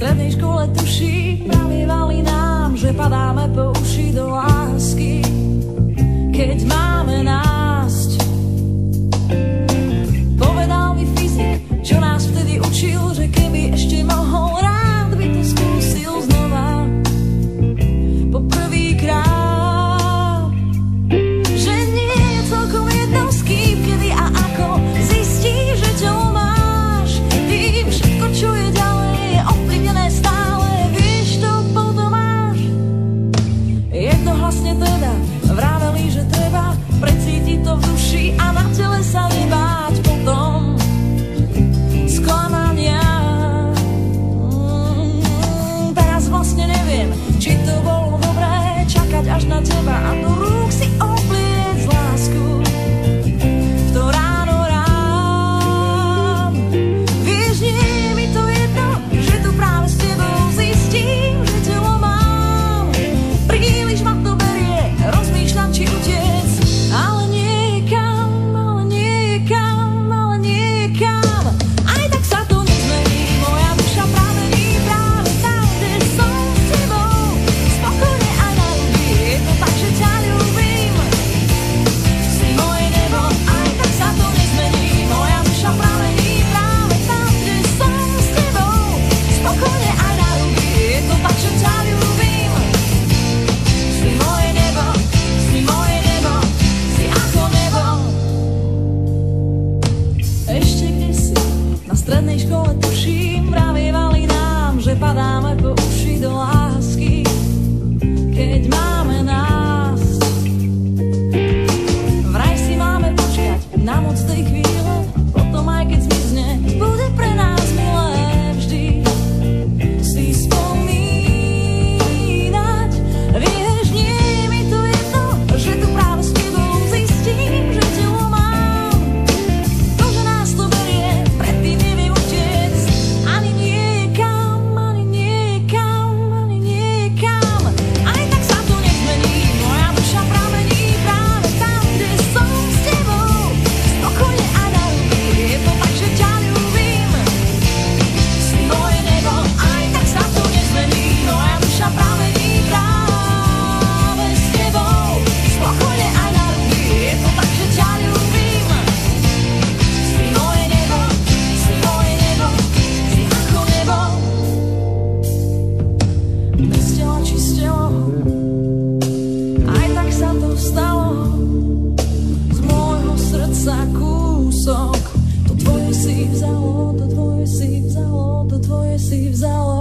strednej škole tuší, pravievali nám, že padáme po uši do lásky, keď máme násť. Povedal mi fyzik, čo nás vtedy učil, že keby ešte mohol, rád by to skúsil znova. Po prvýkrát, že nie je celkom jedno s kým, kedy a ako zistíš, že telo máš. Tým všetko, čo je ďalej, je ovplyvnené stále, vieš, to potom máš. Jednohlasne teda vraveli, že treba precítiť to v duši a na tele sa nebáť potom sklamania. Teraz vlastne neviem, či to bolo dobré čakať až na teba a do rúk si obliec lásku, v to ráno rám. Vieš, nie je mi to jedno, že tu práve s tebou zistím, že telo mám. Príliš ma to berie, rozmýšľam, či utiec, ale niekam, ale niekam, ale niekam. Aj tak sa to nezmení, moja duša pramení práve tam, kde som s tebou. Spokojne aj na ľudí, je to tak, že ťa ľúbim. Si moje nebo, aj tak sa to nezmení, moja duša pramení práve tam, kde som s tebou. Spokojne aj na ľudí, je to tak, že ťa ľúbim. Si moje nebo, si moje nebo, si ako nebo. Ešte kdesi na strednej škole tuším, pravievali nám, že padáme po uši do lásky, keď máme nás. Vraj si máme počkať na moc tej chvíle, potom aj keď zmizne, bude pre nás milé vždy si spomínať. Vieš, nie je mi to jedno, že tu práve s tebou zistím, že telo mám. To, že nás to berie, predtým neviem utiec, ani niekam, ani niekam, ani niekam. Aj tak sa to nezmení, moja duša pramení práve tam, kde som s tebou. Spokojne aj na ľudí, je to tak, že ťa ľúbim. Si moje nebo, aj tak sa to nezmení, moja duša pramení práve s tebou. Spokojne aj na ľudí, je to tak, že ťa ľúbim. Si moje nebo, si moje nebo, si ako nebo. Bez tela či z tela, aj tak sa to stalo. Z môjho srdca kúsok, to tvoje si vzalo, to tvoje si vzalo, to tvoje si vzalo.